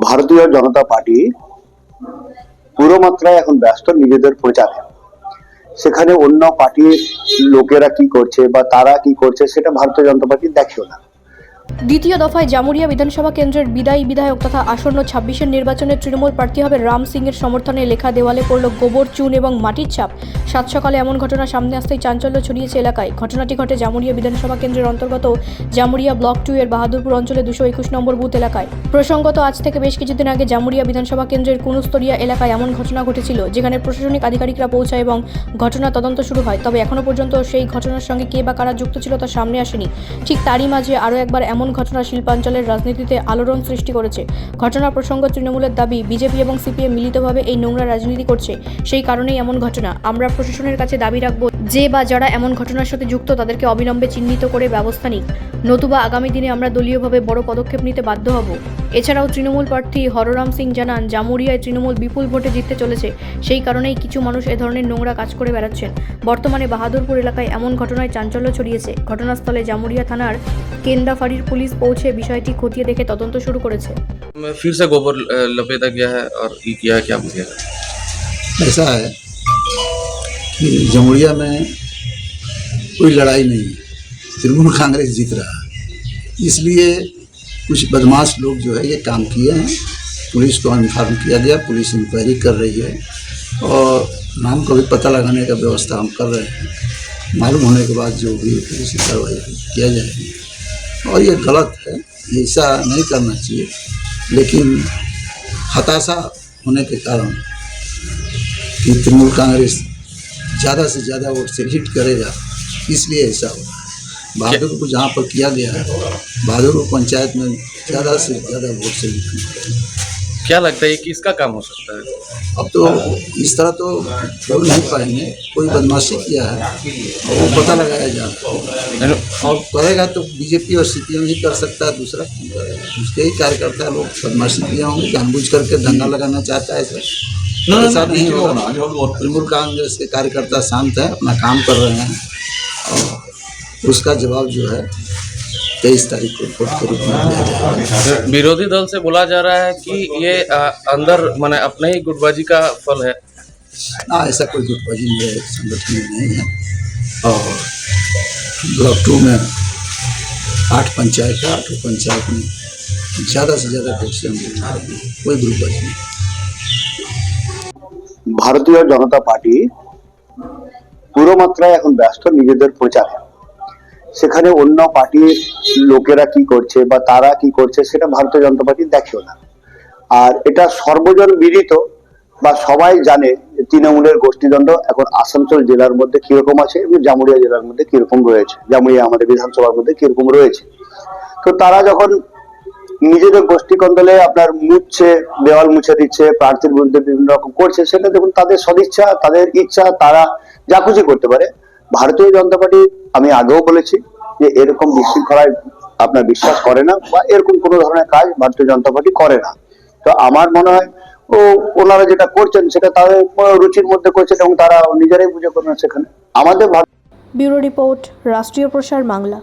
ভারতীয় জনতা পার্টি পুরো মাত্রায় এখন ব্যস্ত নিজেদের প্রচারে। সেখানে অন্য পার্টির লোকেরা কি করছে বা তারা কি করছে সেটা ভারতীয় জনতা পার্টি দেখেও না। দ্বিতীয় দফায় জামুরিয়া বিধানসভা কেন্দ্রের বিদায়ী বিধায়ক তথা আসন্ন 26-এর নির্বাচনে তৃণমূল প্রার্থী হবে রাম সিংয়ের সমর্থনে লেখা দেওয়ালে পড়ল গোবর, চুন এবং মাটির ছাপ। সাত সকালে এমন ঘটনা সামনে আসতেই চাঞ্চল্য ছড়িয়েছে এলাকায়। ঘটনাটি ঘটে জামুরিয়া বিধানসভা কেন্দ্রের অন্তর্গত জামুরিয়া ব্লক 2 এর বাহাদুরপুর অঞ্চলে 221 নম্বর বুথ এলাকায়। প্রসঙ্গত আজ থেকে বেশ কিছুদিন আগে জামুরিয়া বিধানসভা কেন্দ্রের কুনুস্তরিয়া এলাকায় এমন ঘটনা ঘটেছিল, যেখানে প্রশাসনিক আধিকারিকরা পৌঁছায় এবং ঘটনা তদন্ত শুরু হয়। তবে এখনো পর্যন্ত সেই ঘটনার সঙ্গে কে বা কারা যুক্ত ছিল তা সামনে আসেনি। ঠিক তারই মাঝে আরও একবার এমন ঘটনা শিল্পাঞ্চলের রাজনীতিতে আলোড়ন সৃষ্টি করেছে। ঘটনার প্রসঙ্গ তৃণমূলের দাবি, বিজেপি এবং সিপিএম মিলিতভাবে এই নোংরা রাজনীতি করছে, সেই কারণেই এমন ঘটনা। আমরা প্রশাসনের কাছে দাবি রাখব যে বা যারা এমন ঘটনার সাথে যুক্ত তাদেরকে অবিলম্বে চিহ্নিত করে ব্যবস্থা নিক, নতুবা আগামী দিনে আমরা দলীয়ভাবে বড় পদক্ষেপ নিতে বাধ্য হব। এছাড়াও তৃণমূল প্রার্থী হররাম সিং জানান, জামুরিয়ায় তৃণমূল বিপুল ভোটে জিততে চলেছে, সেই কারণেই কিছু মানুষ এ ধরনের নোংরা কাজ করে বেড়াচ্ছেন। বর্তমানে বাহাদুরপুর এলাকায় এমন ঘটনায় চাঞ্চল্য ছড়িয়েছে। ঘটনাস্থলে জামুরিয়া থানার কেন্দা ফাঁড়ির পুলিশ পৌঁছে বিষয়টি খতিয়ে দেখে তদন্ত শুরু করেছে। फिर से गोबर लपेटा गया है और ये किया है क्या मुझे ऐसा है कि जमुरिया में कोई लड़ाई नहीं है, तृणमूल कांग्रेस जीत रहा है, इसलिए कुछ बदमाश लोग जो है ये काम किए हैं। पुलिस को इन्फॉर्म किया गया, पुलिस इंक्वायरी कर रही है और नाम का भी पता लगाने का व्यवस्था हम कर रहे हैं। मालूम होने के बाद जो भी पुलिस कार्रवाई किया जाएगी। और ये गलत है, ऐसा नहीं करना चाहिए, लेकिन हताशा होने के कारण कि तृणमूल कांग्रेस ज़्यादा से ज़्यादा वोट से लीड करेगा, इसलिए ऐसा हो रहा है। बहादुरपुर को जहाँ पर किया गया है, बहादुरपुर पंचायत में ज़्यादा से ज़्यादा वोट से लीड करेगा। क्या लगता है ये किसका काम हो सकता है? अब तो इस तरह तो बोल नहीं पाएंगे, कोई बदमाशी किया है और वो पता लगाया जा रहा है, और करेगा तो बीजेपी और सीपीएम ही कर सकता है, दूसरा कौन करेगा? उसके ही कार्यकर्ता लोग बदमाशी किया होंगे, जानबूझ करके दंगा लगाना चाहता है सर, ऐसा नहीं होगा। तृणमूल कांग्रेस के कार्यकर्ता शांत हैं, अपना काम कर रहे हैं और उसका जवाब जो है 23 तारीख को कोर्ट के रूप में दिया जाएगा। विरोधी दल से बोला जा रहा है कि ये अंदर माने अपने ही गुटबाजी का फल है। ना, ऐसा कोई गुटबाजी मेरे संगठन में नहीं है। और ब्लॉक 2 में 8 पंचायत है, 8 पंचायत में ज़्यादा से ज़्यादा वोट से हम जीतेंगे, कोई गुटबाजी नहीं। ভারতীয় জনতা পার্টি পুরো মাত্রায় এখন ব্যস্ত নিজেদের প্রচারে। সেখানে অন্য পার্টির লোকেরা কি করছে বা তারা কি করছে সেটা ভারতীয় জনতা পার্টি দেখেও না। আর এটা সর্বজন বিদিত বা সবাই জানে যে তৃণমূলের গোষ্ঠীদ্বন্দ্ব এখন আসানসোল জেলার মধ্যে কিরকম আছে এবং জামুরিয়া জেলার মধ্যে কিরকম রয়েছে, জামুরিয়া আমাদের বিধানসভার মধ্যে কিরকম রয়েছে। তো তারা যখন নিজেদের গোষ্ঠী কন্দলে আপনার মুছছে, দেওয়াল মুছে দিচ্ছে, প্রার্থীর বিরুদ্ধে বিভিন্ন রকম করছে, সেটা দেখুন তাদের সদিচ্ছা, তাদের ইচ্ছা, তারা যা খুশি করতে পারে। ভারতীয় জনতা পার্টি, আমি আগেও বলেছি যে এরকম বিশৃঙ্খলায় আপনার বিশ্বাস করে না বা এরকম কোনো ধরনের কাজ ভারতীয় জনতা পার্টি করে না। তো আমার মনে হয় ওনারা যেটা করছেন সেটা তাদের রুচির মধ্যে করছেন এবং তারা নিজেরাই বুঝে করবেন। সেখানে আমাদের ব্যুরো রিপোর্ট, রাষ্ট্রীয় প্রসার বাংলা।